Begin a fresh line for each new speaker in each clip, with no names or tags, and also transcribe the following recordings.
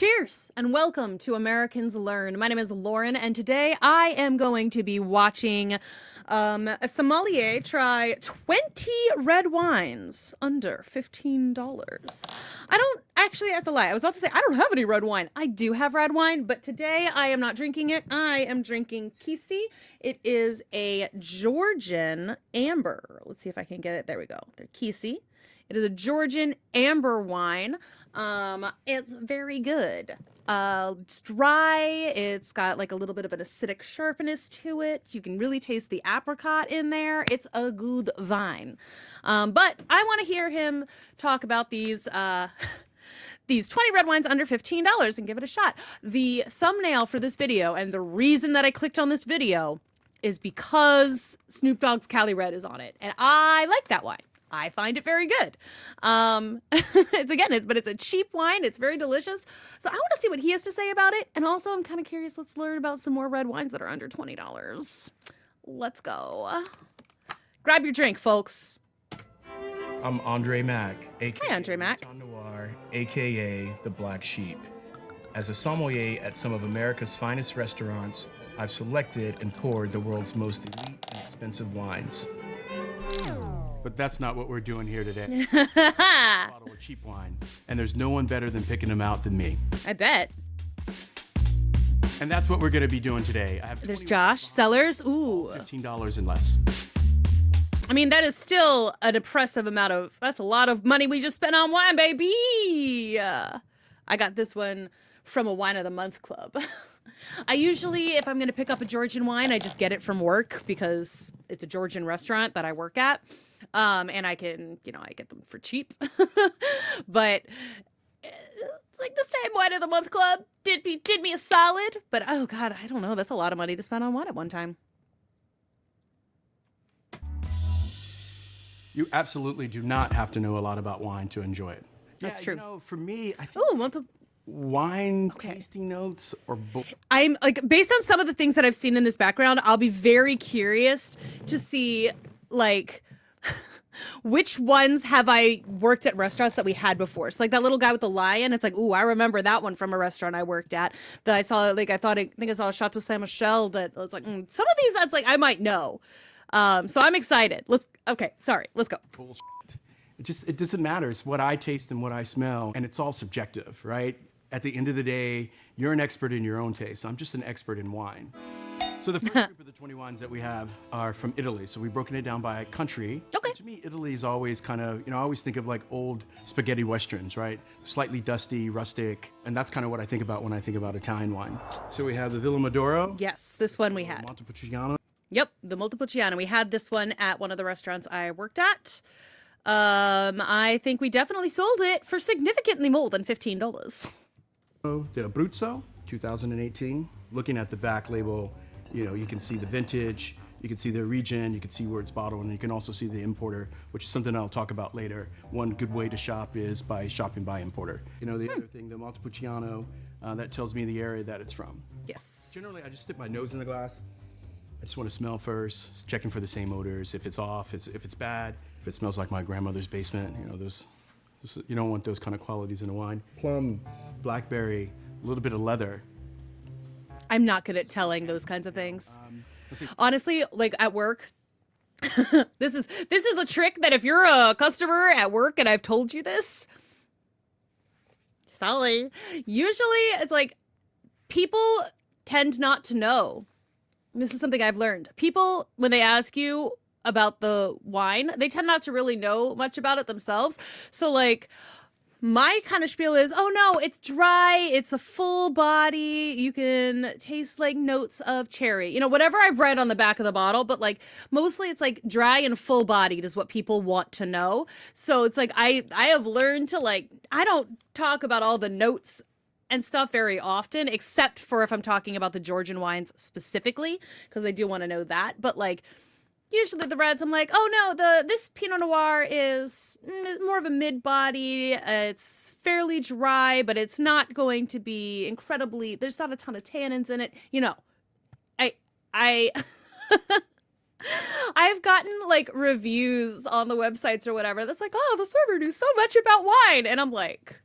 Cheers and welcome to Americans Learn. My name is Lauren and today I am going to be watching a sommelier try 20 red wines under $15. That's a lie. I was about to say I don't have any red wine. I do have red wine, but today I am not drinking it. I am drinking Kisi. It is a Georgian amber. Let's see if I can get it. There we go. They're Kisi. It is a Georgian amber wine. It's very good. It's dry. It's got like a little bit of an acidic sharpness to it. You can really taste the apricot in there. It's a good wine. But I want to hear him talk about these 20 red wines under $15 and give it a shot. The thumbnail for this video and the reason that I clicked on this video is because Snoop Dogg's Cali Red is on it. And I like that wine. I find it very good. It's a cheap wine. It's very delicious. So I want to see what he has to say about it. And also I'm kind of curious. Let's learn about some more red wines that are under $20. Let's go. Grab your drink, folks.
I'm Andre Mack, aka
Hi, Andre Mack.
Noir, aka the Black Sheep. As a sommelier at some of America's finest restaurants, I've selected and poured the world's most elite and expensive wines. But that's not what we're doing here today. A bottle of cheap wine, and there's no one better than picking them out than me.
I bet.
And that's what we're going to be doing today.
There's Josh Sellers. Ooh.
$15 and less.
I mean, that is still an impressive amount of, that's a lot of money we just spent on wine, baby. I got this one from a Wine of the Month club. I usually, if I'm going to pick up a Georgian wine, I just get it from work because it's a Georgian restaurant that I work at. And I can, I get them for cheap. But it's like this time Wine of the Month club did me a solid. But oh God, I don't know. That's a lot of money to spend on wine at one time.
You absolutely do not have to know a lot about wine to enjoy it.
That's true.
For me, I think wine tasting notes or
I'm like, based on some of the things that I've seen in this background, I'll be very curious to see like which ones have I worked at restaurants that we had before. So like that little guy with the lion, it's like, ooh, I remember that one from a restaurant I worked at that I saw. Like I think I saw a Chateau Saint Michel that was like, some of these that's like I might know. So I'm excited. Let's go.
Bullshit. It doesn't matter. It's what I taste and what I smell, and it's all subjective, right? At the end of the day, you're an expert in your own taste. I'm just an expert in wine. So the first group of the 20 wines that we have are from Italy. So we've broken it down by country.
Okay.
And to me, Italy is always kind of, I always think of like old spaghetti westerns, right? Slightly dusty, rustic, and that's kind of what I think about when I think about Italian wine. So we have the Villa Maduro.
Yes, this one we had.
Montepulciano.
Yep, the Montepulciano. We had this one at one of the restaurants I worked at. I think we definitely sold it for significantly more than $15.
The Abruzzo, 2018. Looking at the back label, you can see the vintage, you can see the region, you can see where it's bottled, and you can also see the importer, which is something I'll talk about later. One good way to shop is by shopping by importer. The other thing, the Montepulciano, that tells me the area that it's from.
Yes.
Generally, I just stick my nose in the glass. I just want to smell first, checking for the same odors. If it's off, if it's bad, if it smells like my grandmother's basement, you don't want those kind of qualities in a wine. Plum, blackberry, a little bit of leather.
I'm not good at telling those kinds of things. Honestly, like at work, this is a trick that if you're a customer at work and I've told you this, sorry. Usually it's like people tend not to know. This is something I've learned. People, when they ask you about the wine, they tend not to really know much about it themselves. So like my kind of spiel is, oh no, it's dry. It's a full body. You can taste like notes of cherry, whatever I've read on the back of the bottle, but like mostly it's like dry and full bodied is what people want to know. So it's like, I have learned to like, I don't talk about all the notes and stuff very often, except for if I'm talking about the Georgian wines specifically, because I do want to know that. But like, usually the reds, I'm like, oh no, this Pinot Noir is more of a mid-body. It's fairly dry, but it's not going to be incredibly. There's not a ton of tannins in it. I I've gotten like reviews on the websites or whatever that's like, oh, the server knew so much about wine, and I'm like,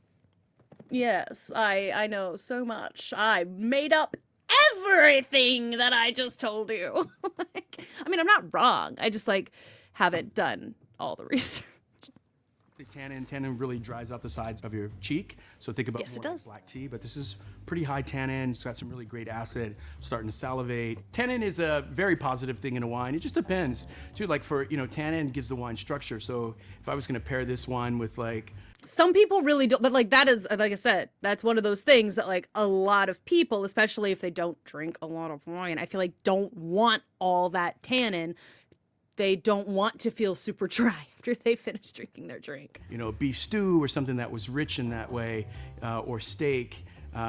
Yes, I know so much. I made up everything that I just told you. Like, I mean, I'm not wrong. I just like haven't done all the research.
The tannin really dries out the sides of your cheek. So think about
Yes,
more
it
like
does.
black tea, but this is pretty high tannin. It's got some really great acid. I'm starting to salivate. Tannin is a very positive thing in a wine. It just depends, too. Like for, tannin gives the wine structure. So if I was going to pair this wine with like
Some people really don't, but like that is, like I said, that's one of those things that like a lot of people, especially if they don't drink a lot of wine, I feel like don't want all that tannin. They don't want to feel super dry after they finish drinking their drink.
beef stew or something that was rich in that way, or steak,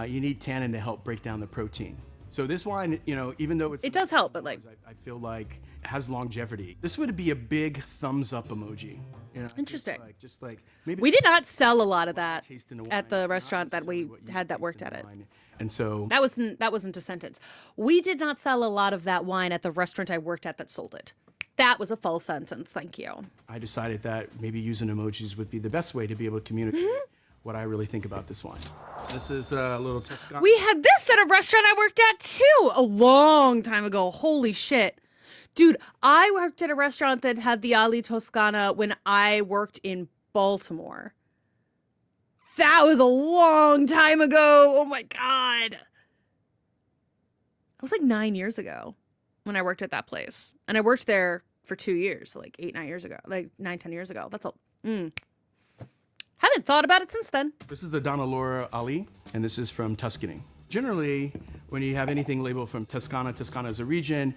you need tannin to help break down the protein. So this wine, even though
It does help, but like,
I feel like it has longevity. This would be a big thumbs up emoji.
Interesting.
Just like maybe
We did not sell a lot of that
taste in a wine.
at the
It's not
restaurant that we
necessarily what you
had that
taste
worked
in
at
the
it.
wine. And so
That wasn't a sentence. We did not sell a lot of that wine at the restaurant I worked at that sold it. That was a full sentence. Thank you.
I decided that maybe using emojis would be the best way to be able to communicate what I really think about this wine. This is a little Toscana.
We had this at a restaurant I worked at too a long time ago. Holy shit. Dude, I worked at a restaurant that had the Ali Toscana when I worked in Baltimore. That was a long time ago. Oh my God. It was like 9 years ago when I worked at that place. And I worked there for 2 years, like 8, 9 years ago, like 9, 10 years ago. That's all. Haven't thought about it since then.
This is the Donna Laura Ali, and this is from Tuscany. Generally, when you have anything labeled from Toscana is a region.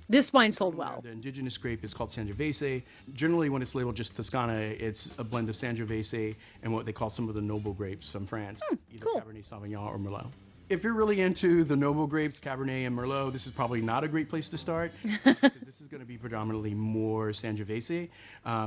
This wine sold well.
The indigenous grape is called Sangiovese. Generally, when it's labeled just Toscana, it's a blend of Sangiovese and what they call some of the noble grapes from France, either
cool.
Cabernet Sauvignon or Merlot. If you're really into the noble grapes, Cabernet and Merlot, this is probably not a great place to start because this is going to be predominantly more Sangiovese,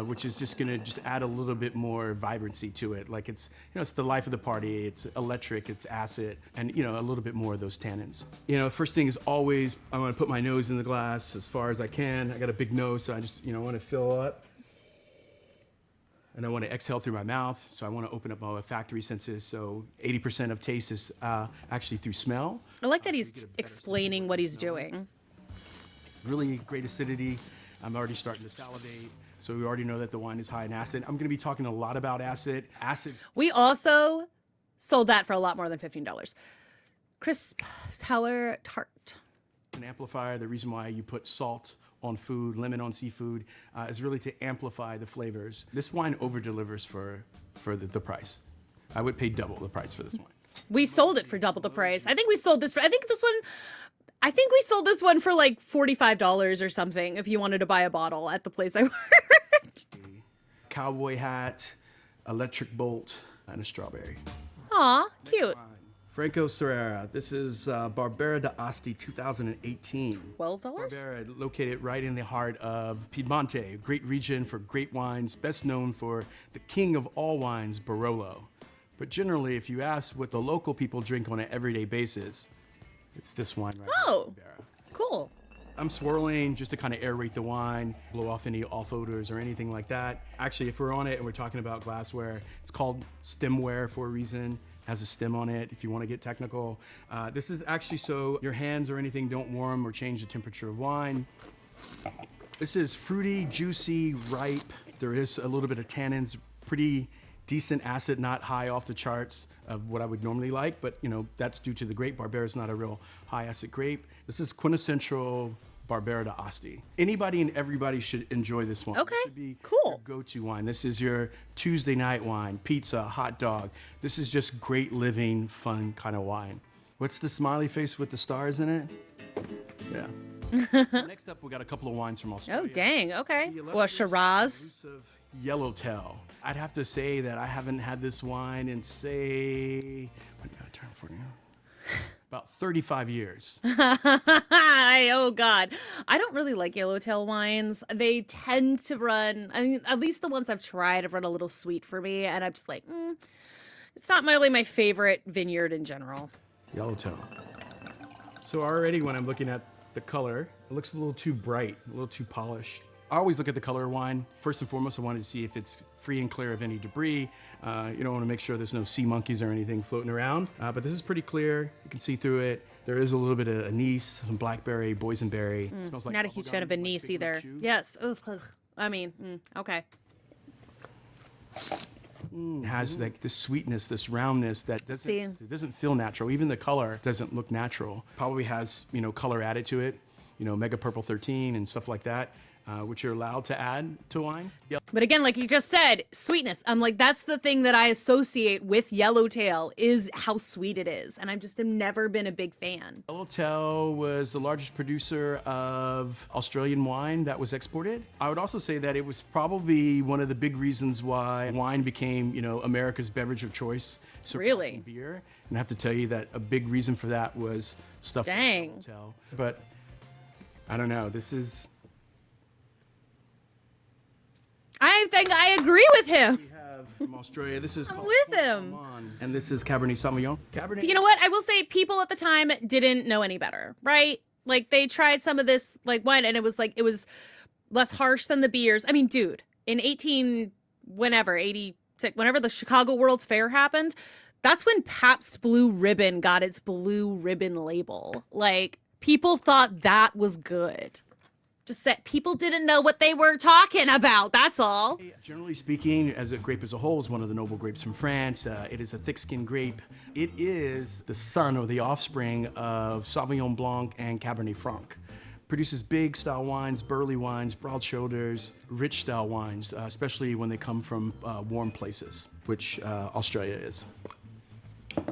which is just going to just add a little bit more vibrancy to it. Like it's the life of the party. It's electric, it's acid, and a little bit more of those tannins. First thing is always I want to put my nose in the glass as far as I can. I got a big nose, so I just want to fill up. And I want to exhale through my mouth, so I want to open up my olfactory senses. So 80% of taste is actually through smell.
I like that he's explaining what he's doing.
Really great acidity. I'm already starting to salivate. So we already know that the wine is high in acid. I'm going to be talking a lot about acid. Acid.
We also sold that for a lot more than $15. Crisp Tower Tart.
An amplifier. The reason why you put salt on food, lemon on seafood, is really to amplify the flavors. This wine over-delivers for the price. I would pay double the price for this wine.
We sold it for double the price. I think we sold this for, I think we sold this one for like $45 or something if you wanted to buy a bottle at the place I worked.
Cowboy hat, electric bolt, and a strawberry.
Aw, cute.
Franco Serrera. This is Barbera d'Asti 2018.
$12?
Barbera, located right in the heart of Piedmonte, a great region for great wines, best known for the king of all wines, Barolo. But generally, if you ask what the local people drink on an everyday basis, it's this wine right
Oh,
here, Barbera.
cool.
I'm swirling just to kind of aerate the wine, blow off any off odors or anything like that. Actually, if we're on it and we're talking about glassware, it's called stemware for a reason. Has a stem on it if you want to get technical. This is actually so your hands or anything don't warm or change the temperature of wine. This is fruity, juicy, ripe. There is a little bit of tannins, pretty decent acid, not high off the charts of what I would normally like, but that's due to the grape. Barbera is not a real high acid grape. This is quintessential Barbera d'Asti. Anybody and everybody should enjoy this one.
Okay,
This should be
cool.
your go-to wine. This is your Tuesday night wine, pizza, hot dog. This is just great living, fun kind of wine. What's the smiley face with the stars in it? Yeah. So next up, we got a couple of wines from Australia.
Oh, dang. Okay.
The
Well, Shiraz.
elusive Yellowtail. I'd have to say that I haven't had this wine in, say, when did I turn 40? About 35 years.
Oh God, I don't really like yellowtail wines. They tend to run. I mean, at least the ones I've tried have run a little sweet for me, and I'm just like, it's not really my favorite vineyard in general.
Yellowtail. So already when I'm looking at the color, it looks a little too bright, a little too polished. I always look at the color of wine. First and foremost, I wanted to see if it's free and clear of any debris. You don't want to make sure there's no sea monkeys or anything floating around. But this is pretty clear. You can see through it. There is a little bit of anise, some blackberry, boysenberry. It smells like
Not a huge fan of anise either. Yes. Ugh. I mean, okay.
It has like this sweetness, this roundness that it doesn't feel natural. Even the color doesn't look natural. Probably has, color added to it, Mega Purple 13 and stuff like that, which you're allowed to add to wine. Yep.
But again, like you just said, sweetness. I'm like, that's the thing that I associate with Yellowtail is how sweet it is. And I just have never been a big fan.
Yellowtail was the largest producer of Australian wine that was exported. I would also say that it was probably one of the big reasons why wine became, America's beverage of choice.
Really?
Beer. And I have to tell you that a big reason for that was stuff like Yellowtail. But I don't know. This is...
I think I agree with him.
We have from Australia. This is
I'm with him.
And this is Cabernet Sauvignon.
You know what? I will say people at the time didn't know any better, right? Like they tried some of this like wine and it was less harsh than the beers. I mean, dude, in 86, whenever the Chicago World's Fair happened, that's when Pabst Blue Ribbon got its Blue Ribbon label. Like people thought that was good. Just that people didn't know what they were talking about. That's all.
Generally speaking, as a grape as a whole is one of the noble grapes from France. It is a thick-skinned grape. It is the son or the offspring of Sauvignon Blanc and Cabernet Franc. Produces big style wines, burly wines, broad shoulders, rich style wines, especially when they come from warm places, which Australia is.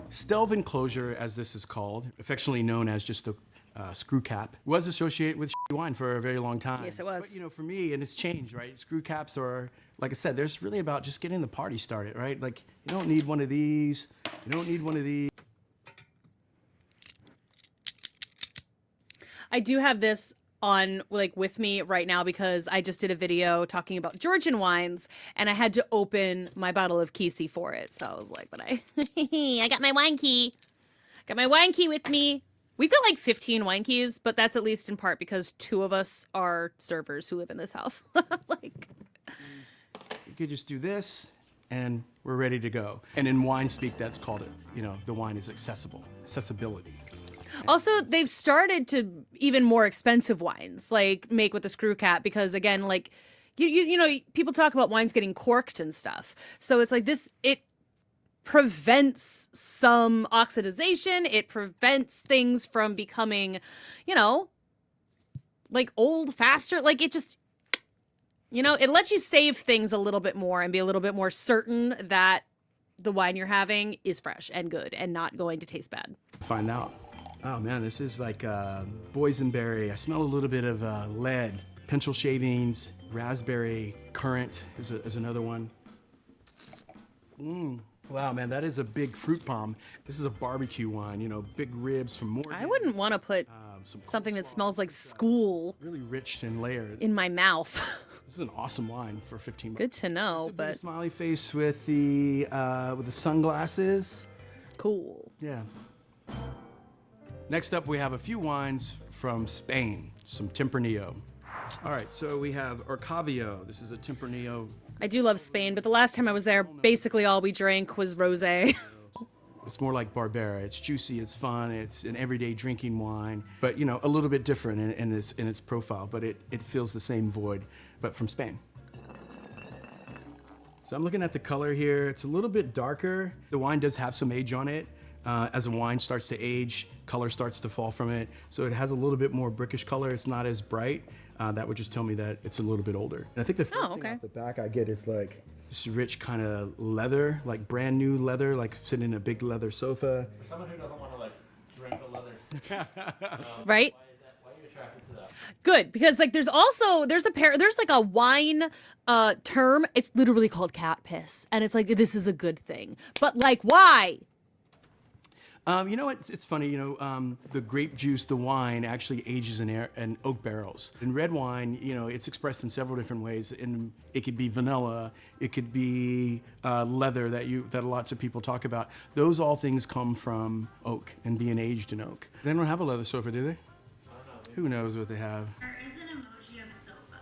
Stelvin enclosure, as this is called, affectionately known as just a screw cap, was associated with wine for a very long time.
Yes, it was.
But for me, and it's changed, right? Screw caps are, like I said, there's really about just getting the party started, right? Like you don't need one of these. You don't need one of these.
I do have this on with me right now because I just did a video talking about Georgian wines and I had to open my bottle of Kisi for it. So I was like, but I got my wine key. Got my wine key with me. We've got like 15 wine keys, but that's at least in part because 2 of us are servers who live in this house.
You could just do this and we're ready to go. And in wine speak, that's called it. The wine is accessibility.
Also, they've started to even more expensive wines make with the screw cap because again, people talk about wines getting corked and stuff. So it's like this, it prevents some oxidization. It prevents things from becoming, old faster. It just, it lets you save things a little bit more and be a little bit more certain that the wine you're having is fresh and good and not going to taste bad.
Find out. Oh man, this is like boysenberry. I smell a little bit of lead. Pencil shavings, raspberry, currant is another one. Wow, man, that is a big fruit bomb. This is a barbecue wine, big ribs from Morgan.
I wouldn't want to put something that smells like school
really rich and layered
in my mouth.
This is an awesome wine for $15.
Good to know,
but a smiley face with the sunglasses.
Cool.
Yeah. Next up, we have a few wines from Spain, some Tempranillo. All right, so we have Orcavio. This is a Tempranillo.
I do love Spain, but the last time I was there, basically all we drank was rosé.
It's more like Barbera. It's juicy, it's fun, it's an everyday drinking wine, but a little bit different in its profile, but it fills the same void, but from Spain. So I'm looking at the color here. It's a little bit darker. The wine does have some age on it. As a wine starts to age, color starts to fall from it. So it has a little bit more brickish color. It's not as bright. That would just tell me that it's a little bit older. And I think the first thing off the back I get is like this rich kind of leather, like brand new leather, like sitting in a big leather sofa.
For someone who doesn't want to drink the leather,
right?
Why are you attracted to that?
Good, because there's a wine term. It's literally called cat piss, and it's this is a good thing. But why?
It's funny, the grape juice, the wine actually ages in oak barrels. In red wine, it's expressed in several different ways. It could be vanilla, it could be leather that lots of people talk about. Those all things come from oak and being aged in oak. They don't have a leather sofa, do they?
I don't know.
Who knows what they have?
There is an emoji of a sofa.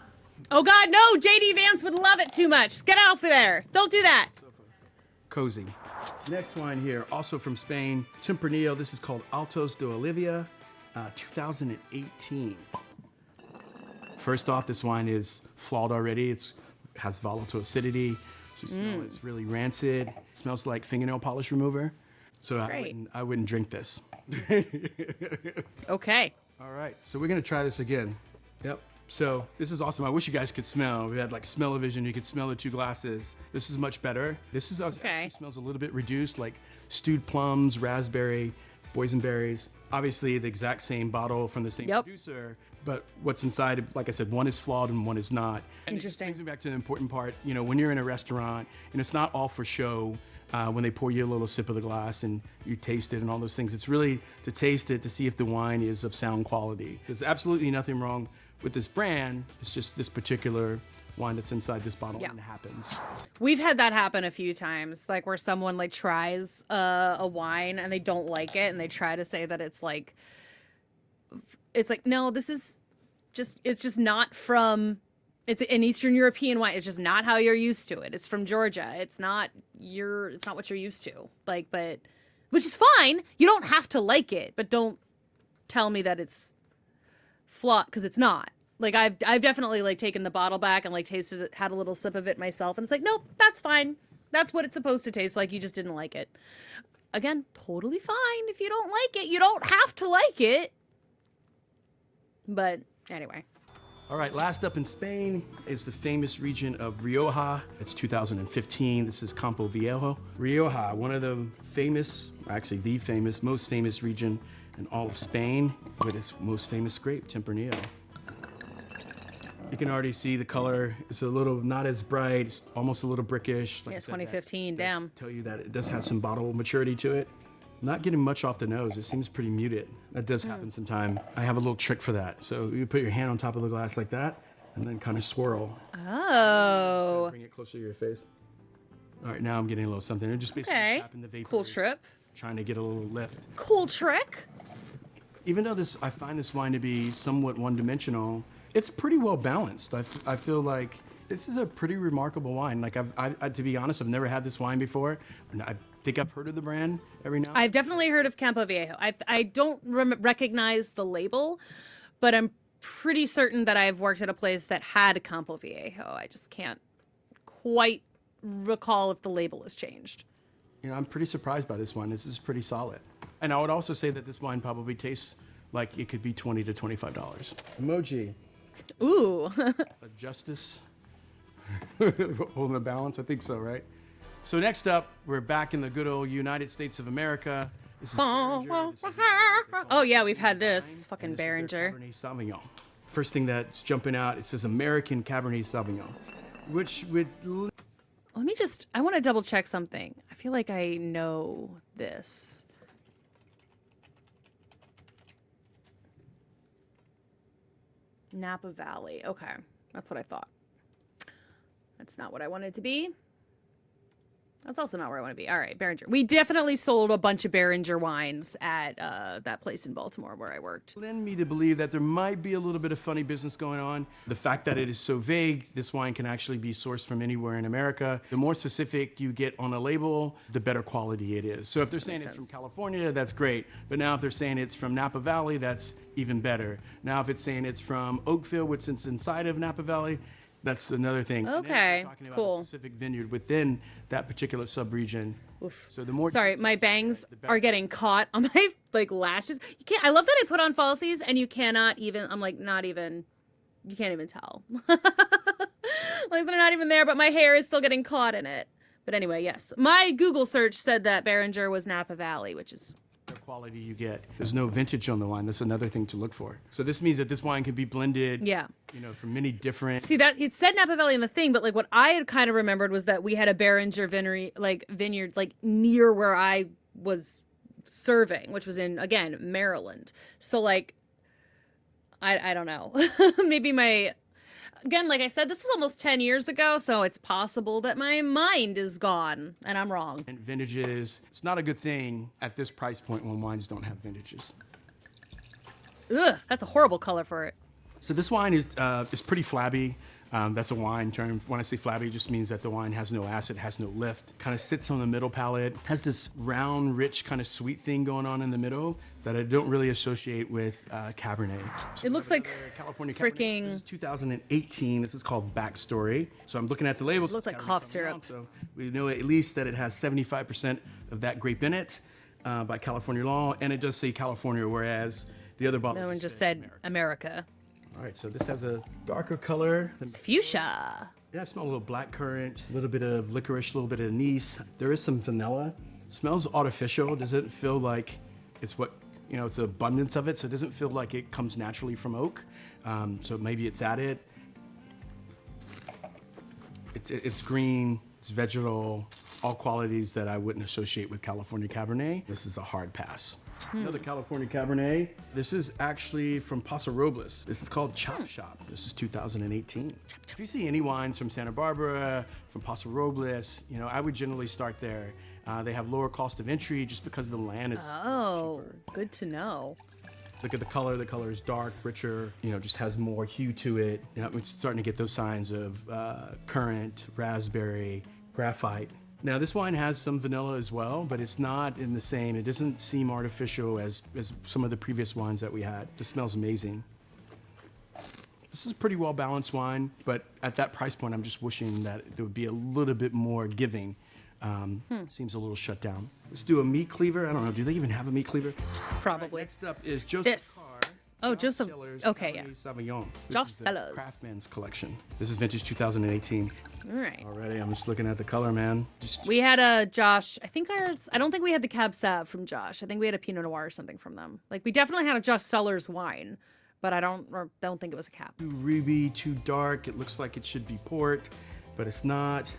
Oh God, no! JD Vance would love it too much. Get out of there! Don't do that.
Cozy. Next wine here, also from Spain, Tempranillo. This is called Altos de Olivia, 2018. First off, this wine is flawed already. It has volatile acidity. So you smell it's really rancid. It smells like fingernail polish remover. So I wouldn't drink this.
Okay.
All right, so we're gonna try this again. Yep. So this is awesome. I wish you guys could smell. We had like smell-o-vision. You could smell the 2 glasses. This is much better. This is actually smells a little bit reduced, like stewed plums, raspberry, boysenberries. Obviously, the exact same bottle from the same producer, but what's inside, like I said, one is flawed and one is not. And
Interesting.
It brings me back to the important part. You know, when you're in a restaurant and it's not all for show. When they pour you a little sip of the glass and you taste it and all those things, it's really to taste it to see if the wine is of sound quality. There's absolutely nothing wrong with this brand. It's just this particular wine that's inside this bottle and it happens.
We've had that happen a few times, like where someone like tries a wine and they don't like it and they try to say that it's like no, this is just, it's just not from, it's an Eastern European wine. It's just not how you're used to it. It's from Georgia. It's not what you're used to. Like, but, which is fine. You don't have to like it, but don't tell me that it's flawed, because it's not. Like, I've definitely like taken the bottle back and like tasted it, had a little sip of it myself, and it's like, nope, that's fine. That's what it's supposed to taste like. You just didn't like it. Again, totally fine if you don't like it. You don't have to like it. But anyway.
All right, last up in Spain is the famous region of Rioja. It's 2015. This is Campo Viejo. Rioja, one of the famous, actually the famous, most famous region in all of Spain with its most famous grape, Tempranillo. You can already see the color. It's a little, not as bright, it's almost a little brickish. Like
Yeah, 2015, damn.
Tell you that it does have some bottle maturity to it. Not getting much off the nose. It seems pretty muted. That does happen sometime. I have a little trick for that. So you put your hand on top of the glass like that, and then kind of swirl.
Oh.
Bring it closer to your face. All right, now I'm getting a little something. It just basically trapping the vapor.
Cool trip.
Trying to get a little lift.
Cool trick.
Even though I find this wine to be somewhat one-dimensional, it's pretty well balanced. I feel like this is a pretty remarkable wine. Like to be honest, I've never had this wine before. I think I've heard of the brand every now and then.
I've definitely heard of Campo Viejo. I don't recognize the label, but I'm pretty certain that I've worked at a place that had Campo Viejo. I just can't quite recall if the label has changed.
You know, I'm pretty surprised by this wine. This is pretty solid. And I would also say that this wine probably tastes like it could be $20 to $25. Emoji.
Ooh.
Of justice. Holding a balance, I think so, right? So next up, we're back in the good old United States of America. This is Beringer. This is
Oh yeah, we've had this. Fucking
and this is their
Beringer.
Cabernet Sauvignon. First thing that's jumping out, it says American Cabernet Sauvignon, which would...
Let me just, I want to double check something. I feel like I know this. Napa Valley. Okay. That's what I thought. That's not what I wanted to be. That's also not where I want to be. All right, Beringer. We definitely sold a bunch of Beringer wines at that place in Baltimore where I worked.
Lend me to believe that there might be a little bit of funny business going on. The fact that it is so vague, this wine can actually be sourced from anywhere in America. The more specific you get on a label, the better quality it is. So if they're saying it's from California, that's great. But now if they're saying it's from Napa Valley, that's even better. Now if it's saying it's from Oakville, which is inside of Napa Valley, that's another thing.
Okay,
talking about
cool.
a specific vineyard within that particular sub-region.
Oof.
So the more
Sorry, my bangs are getting caught on my like lashes. You can't. I love that I put on falsies and you cannot even. I'm like not even. You can't even tell. Like they're not even there, but my hair is still getting caught in it. But anyway, yes, my Google search said that Beringer was Napa Valley, which is.
The quality you get. There's no vintage on the wine. That's another thing to look for. So this means that this wine can be blended.
Yeah.
You know, from many different.
See that it said Napa Valley in the thing, but like what I had kind of remembered was that we had a Beringer vineyard like near where I was serving, which was in again Maryland. So like, I don't know. Maybe my. Again, like I said, this was almost 10 years ago, so it's possible that my mind is gone and I'm wrong.
And vintages, it's not a good thing at this price point when wines don't have vintages.
Ugh, that's a horrible color for it.
So this wine is pretty flabby. That's a wine term. When I say flabby, it just means that the wine has no acid, has no lift. Kind of sits on the middle palate, has this round, rich, kind of sweet thing going on in the middle that I don't really associate with Cabernet. So
It looks like
California
freaking-
This is 2018. This is called Backstory. So I'm looking at the labels.
It looks like
Cabernet
cough
Sauvignon,
syrup.
So we know at least that it has 75% of that grape in it by California law, and it does say California, whereas the other bottle
No one just said America.
All right, so this has a darker color.
It's fuchsia.
Yeah, I smell a little black currant, a little bit of licorice, a little bit of anise. There is some vanilla. Smells artificial. Doesn't feel like it's what, it's the abundance of it, so it doesn't feel like it comes naturally from oak. So maybe it's added. It's green, it's vegetal, all qualities that I wouldn't associate with California Cabernet. This is a hard pass. Another California Cabernet. This is actually from Paso Robles. This is called Chop Shop. This is 2018. If you see any wines from Santa Barbara, from Paso Robles, I would generally start there. They have lower cost of entry just because the land is
Oh,
cheaper.
good to know.
Look at the color. The color is dark, richer, just has more hue to it. It's starting to get those signs of currant, raspberry, graphite. Now this wine has some vanilla as well, but it's not in the same, it doesn't seem artificial as some of the previous wines that we had. This smells amazing. This is a pretty well balanced wine, but at that price point, I'm just wishing that it would be a little bit more giving. Seems a little shut down. Let's do a meat cleaver. I don't know, do they even have a meat cleaver?
Probably.
Next up is Joseph
This.
Carr.
Oh,
Josh
Joseph.
Seller's
Okay, yeah.
Cabernet Sauvignon. This
Josh
is the
Sellers.
Craftsman's collection. This is vintage 2018.
All right.
Already, I'm just looking at the color, man.
We had a Josh. I don't think we had the Cab Sav from Josh. I think we had a Pinot Noir or something from them. Like we definitely had a Josh Sellers wine, but I don't think it was a Cab.
too ruby, too dark. It looks like it should be port, but it's not.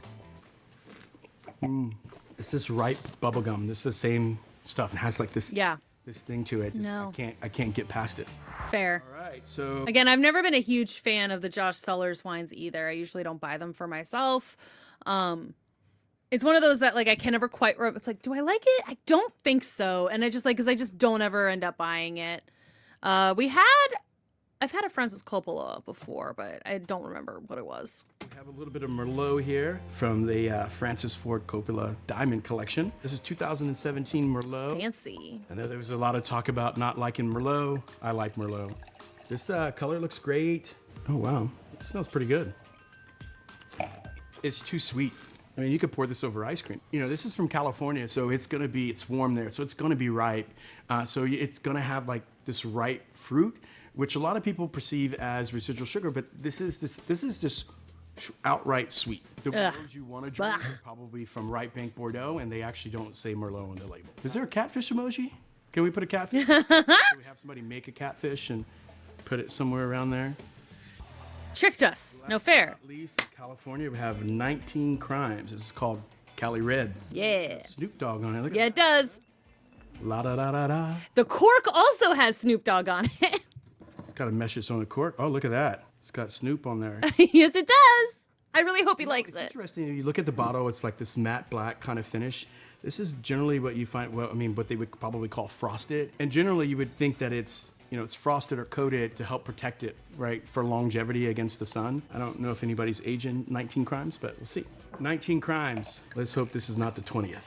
It's this ripe bubblegum. This is the same stuff. It has like this.
Yeah.
This thing to it.
No.
I can't get past it.
Fair.
All right, so
Again, I've never been a huge fan of the Josh Sellers wines either. I usually don't buy them for myself. It's one of those that like I can never quite. It's like, do I like it? I don't think so, and I just because I just don't ever end up buying it. I've had a Francis Coppola before, but I don't remember what it was.
we have a little bit of Merlot here from the Francis Ford Coppola Diamond Collection. This is 2017 Merlot.
Fancy.
I know there was a lot of talk about not liking Merlot. I like Merlot. This color looks great. Oh, wow. It smells pretty good. It's too sweet. I mean, you could pour this over ice cream. This is from California, so it's warm there, so it's gonna be ripe. So it's gonna have like this ripe fruit, which a lot of people perceive as residual sugar, but this is just outright sweet. The words you want to drink are probably from ripe bank Bordeaux, and they actually don't say Merlot on the label. Is there a catfish emoji? Can we put a catfish? Can we have somebody make a catfish and put it somewhere around there?
Tricked us. No fair.
At least in California, we have 19 crimes. This is called Cali Red.
Yeah.
Snoop Dogg on it. Look
Yeah, it does.
at la da da da da.
The cork also has Snoop Dogg on it.
It's got a message on the cork. Oh, look at that. It's got Snoop on there.
Yes, it does. I really hope he likes
It's
it.
interesting. If you look at the bottle, it's like this matte black kind of finish. This is generally what you find, what they would probably call frosted. And generally you would think that it's frosted or coated to help protect it, right, for longevity against the sun. I don't know if anybody's aging 19 crimes, but we'll see. 19 crimes. Let's hope this is not the 20th.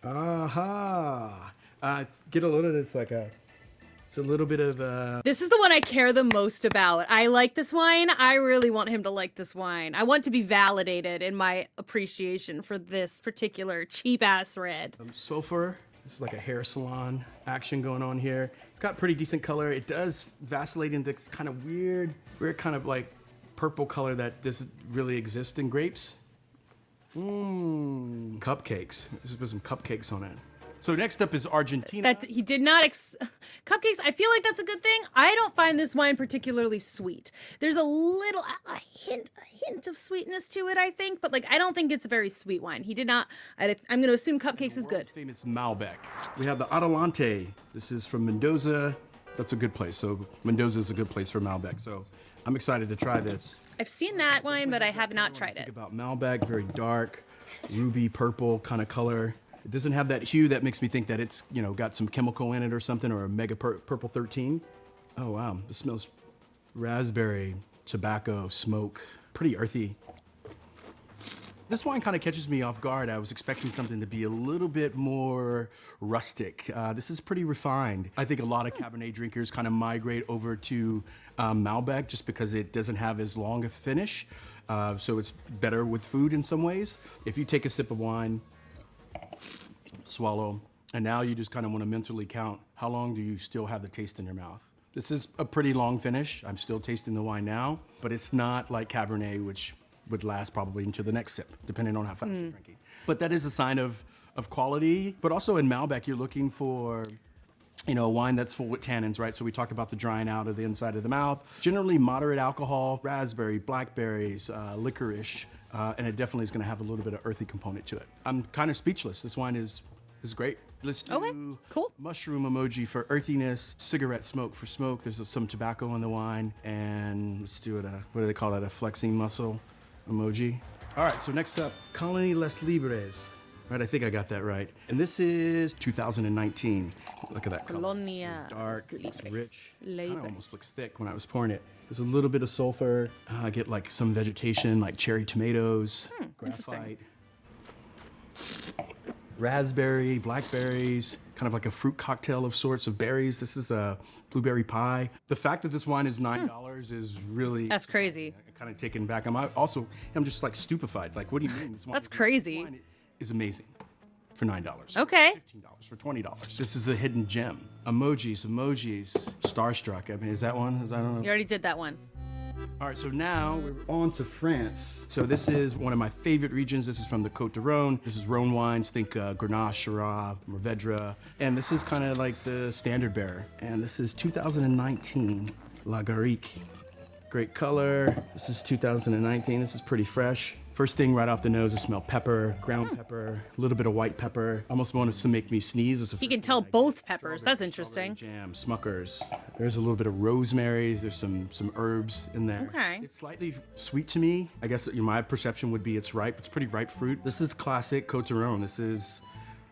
Aha. Get a little, it's a little bit of,
This is the one I care the most about. I like this wine. I really want him to like this wine. I want to be validated in my appreciation for this particular cheap-ass red.
sulfur. This is like a hair salon action going on here. It's got pretty decent color. It does vacillate into this kind of weird kind of like purple color that doesn't really exist in grapes. Cupcakes. Let's put some cupcakes on it. So next up is Argentina.
That he did not cupcakes. I feel like that's a good thing. I don't find this wine particularly sweet. There's a hint of sweetness to it, I think, but like I don't think it's a very sweet wine. He did not. I'm going to assume cupcakes is good.
Famous Malbec. We have the Adelante. This is from Mendoza. That's a good place. So Mendoza is a good place for Malbec. So I'm excited to try this.
I've seen that wine, but I have not tried
Think
it.
about Malbec, very dark, ruby purple kind of color. It doesn't have that hue that makes me think that it's, got some chemical in it or something, or a mega purple 13. Oh, wow. This smells raspberry, tobacco, smoke. pretty earthy. This wine kind of catches me off guard. I was expecting something to be a little bit more rustic. This is pretty refined. I think a lot of Cabernet drinkers kind of migrate over to Malbec just because it doesn't have as long a finish. So it's better with food in some ways. If you take a sip of wine, swallow, and now you just kind of want to mentally count how long do you still have the taste in your mouth. This is a pretty long finish. I'm still tasting the wine now, but it's not like Cabernet, which would last probably into the next sip, depending on how fast you're drinking. But that is a sign of quality. But also in Malbec, you're looking for, you know, a wine that's full with tannins, right? So we talked about the drying out of the inside of the mouth. Generally moderate alcohol, raspberry, blackberries, licorice, and it definitely is going to have a little bit of earthy component to it. I'm kind of speechless. This wine is great. Let's do
cool.
Mushroom emoji for earthiness, cigarette smoke for smoke. There's some tobacco in the wine, and let's do it what do they call that? A flexing muscle emoji. All right, so next up, Colony Les Libres. Right, I think I got that right. And this is 2019. Look at that color.
Colonia
It's dark,
Les
it's rich. Kind of almost looks
Libres.
thick when I was pouring it. There's a little bit of sulfur. I get like some vegetation, like cherry tomatoes,
interesting.
graphite, raspberry, blackberries, kind of like a fruit cocktail of sorts of berries. This is a blueberry pie. The fact that this wine is $9 is really...
That's crazy.
Kind of taken back. I'm just like stupified. Like, what do you mean? This wine
That's crazy.
Wine is amazing for $9.
Okay.
$15 for $20. This is the hidden gem. Emojis. Starstruck. I mean, is that one? I don't know.
You already did that one.
All right, so now we're on to France. So this is one of my favorite regions. This is from the Côte de Rhône. This is Rhône wines. Think Grenache, Syrah, Mourvedre. And this is kind of like the standard bearer. And this is 2019 La Garrigue. Great color. This is 2019. This is pretty fresh. First thing right off the nose, I smell pepper, ground pepper, a little bit of white pepper. Almost wanted to make me sneeze.
You can tell both peppers. That's interesting.
Jam, Smuckers. There's a little bit of rosemary. There's some herbs in there.
Okay.
It's slightly sweet to me. I guess my perception would be it's ripe. It's pretty ripe fruit. This is classic Côte de Rhône. This is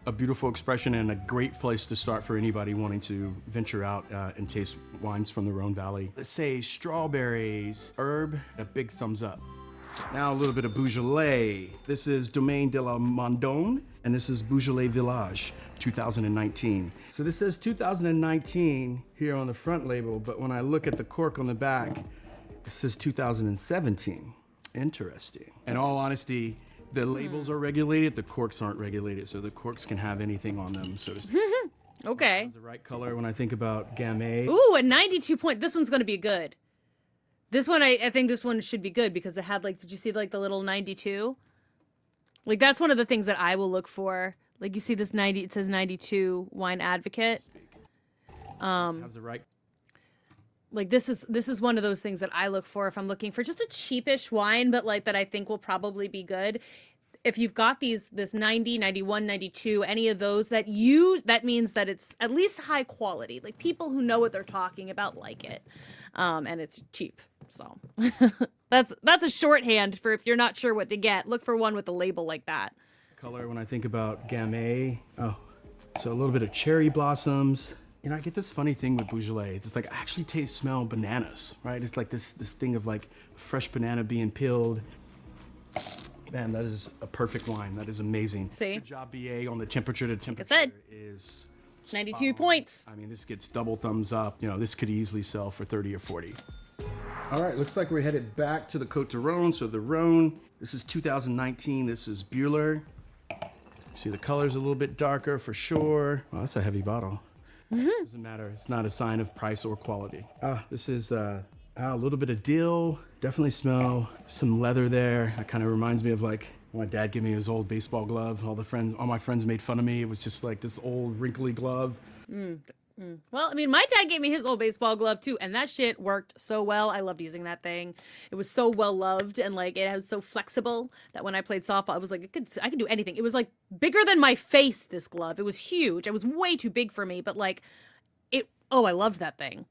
a beautiful expression and a great place to start for anybody wanting to venture out and taste wines from the Rhône Valley. Let's say strawberries, herb, a big thumbs up. Now a little bit of Beaujolais. This is Domaine de la Mondone, and this is Beaujolais Village, 2019. So this says 2019 here on the front label, but when I look at the cork on the back, it says 2017. Interesting. In all honesty, the labels are regulated, the corks aren't regulated, so the corks can have anything on them, so to speak.
Okay.
It's the right color when I think about Gamay.
Ooh, a 92 point. This one's going to be good. This one, I think this one should be good because it had like, did you see like the little 92? Like that's one of the things that I will look for. Like you see this 90, it says 92 Wine Advocate.
Has the right.
Like this is one of those things that I look for if I'm looking for just a cheapish wine, but like that I think will probably be good. If you've got this 90, 91, 92, any of those that means that it's at least high quality. Like people who know what they're talking about like it. And it's cheap. So that's a shorthand for if you're not sure what to get, look for one with a label like that.
Color when I think about Gamay. Oh, so a little bit of cherry blossoms. You know, I get this funny thing with Beaujolais. It's like I actually smell bananas, right? It's like this thing of like fresh banana being peeled. Man, that is a perfect wine. That is amazing.
See?
Good job, BA, on the temperature. The temperature
said,
is
92 points.
I mean, this gets double thumbs up. You know, this could easily sell for 30 or 40. All right, looks like we're headed back to the Côte de Rhône. So the Rhône, this is 2019. This is Buehler. See, the color's a little bit darker for sure. Well, that's a heavy bottle. Doesn't matter. It's not a sign of price or quality. This is a little bit of dill. Definitely smell some leather there. That kind of reminds me of like when my dad gave me his old baseball glove. All my friends made fun of me. It was just like this old wrinkly glove.
Well, I mean, my dad gave me his old baseball glove too, and that shit worked so well. I loved using that thing. It was so well loved, and like it was so flexible that when I played softball, I was like, I could do anything. It was like bigger than my face. This glove, it was huge. It was way too big for me, but like, I loved that thing.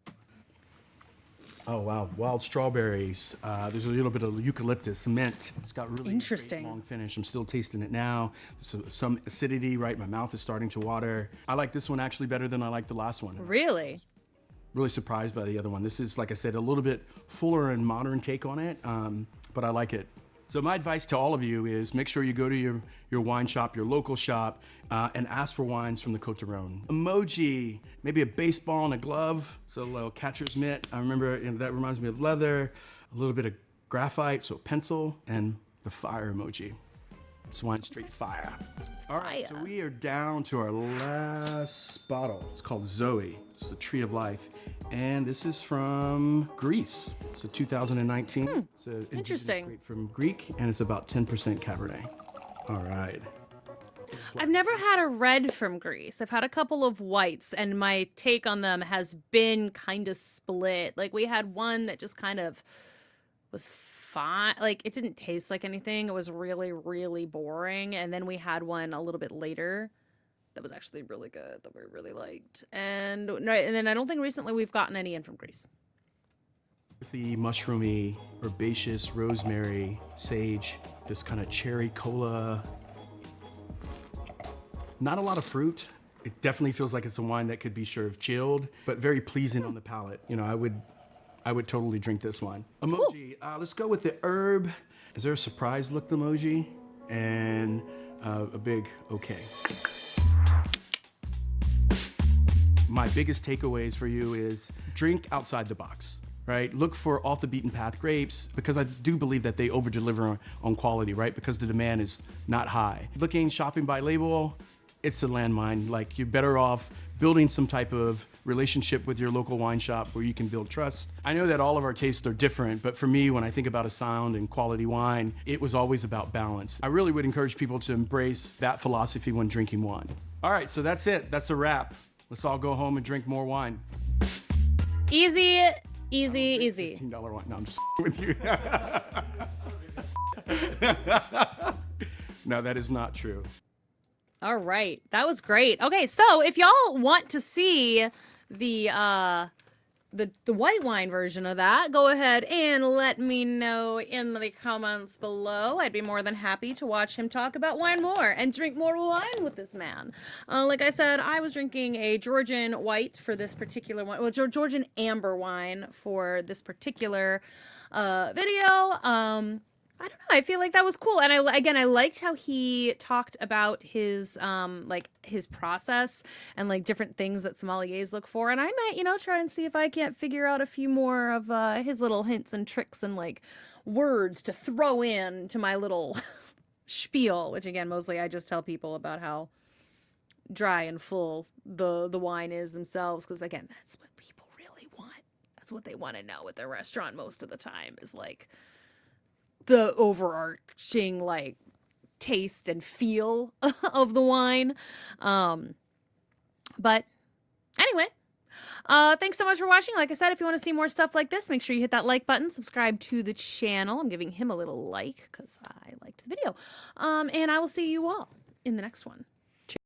Oh wow, wild strawberries. There's a little bit of eucalyptus, mint. It's got really
Interesting.
great long finish. I'm still tasting it now. So some acidity, right? My mouth is starting to water. I like this one actually better than I like the last one.
Really?
Really surprised by the other one. This is, like I said, a little bit fuller and modern take on it. but I like it. So my advice to all of you is make sure you go to your wine shop, your local shop, and ask for wines from the Côte d'Rhône. Emoji, maybe a baseball and a glove, so a little catcher's mitt. I remember that reminds me of leather, a little bit of graphite, so a pencil, and the fire emoji. This wine's straight fire. All right, so we are down to our last bottle. It's called Zoe. It's the Tree of Life. And this is from Greece. So 2019. So
Interesting.
Straight from Greek, and it's about 10% Cabernet. All right.
I've never had a red from Greece. I've had a couple of whites, and my take on them has been kind of split. Like, we had one that just kind of was fine. Like, it didn't taste like anything. It was really, really boring. And then we had one a little bit later that was actually really good, that we really liked. And then I don't think recently we've gotten any in from Greece.
The mushroomy, herbaceous, rosemary, sage, this kind of cherry cola. Not a lot of fruit. It definitely feels like it's a wine that could be served chilled, but very pleasing on the palate. You know, I would totally drink this wine. Emoji, let's go with the herb. Is there a surprise look emoji? And a big okay. My biggest takeaways for you is drink outside the box, right? Look for off the beaten path grapes, because I do believe that they over deliver on quality, right? Because the demand is not high. Shopping by label, it's a landmine. Like, you're better off building some type of relationship with your local wine shop where you can build trust. I know that all of our tastes are different, but for me, when I think about a sound and quality wine, it was always about balance. I really would encourage people to embrace that philosophy when drinking wine. All right, so that's it. That's a wrap. Let's all go home and drink more wine.
Easy, easy.
$15 wine. No, I'm just with you. No, that is not true.
All right, that was great. Okay, so if y'all want to see the white wine version of that, go ahead and let me know in the comments below. I'd be more than happy to watch him talk about wine more and drink more wine with this man. Like I said, I was drinking a Georgian white for this particular one. Well, Georgian amber wine for this particular video. I don't know. I feel like that was cool. And I liked how he talked about his his process and like different things that sommeliers look for. And I might, try and see if I can't figure out a few more of his little hints and tricks and like words to throw in to my little spiel, which again, mostly I just tell people about how dry and full the wine is themselves. Because again, that's what people really want. That's what they want to know at their restaurant most of the time, is like the overarching like taste and feel of the wine. But anyway, thanks so much for watching. Like I said, if you want to see more stuff like this, make sure you hit that like button, subscribe to the channel. I'm giving him a little like because I liked the video. And I will see you all in the next one.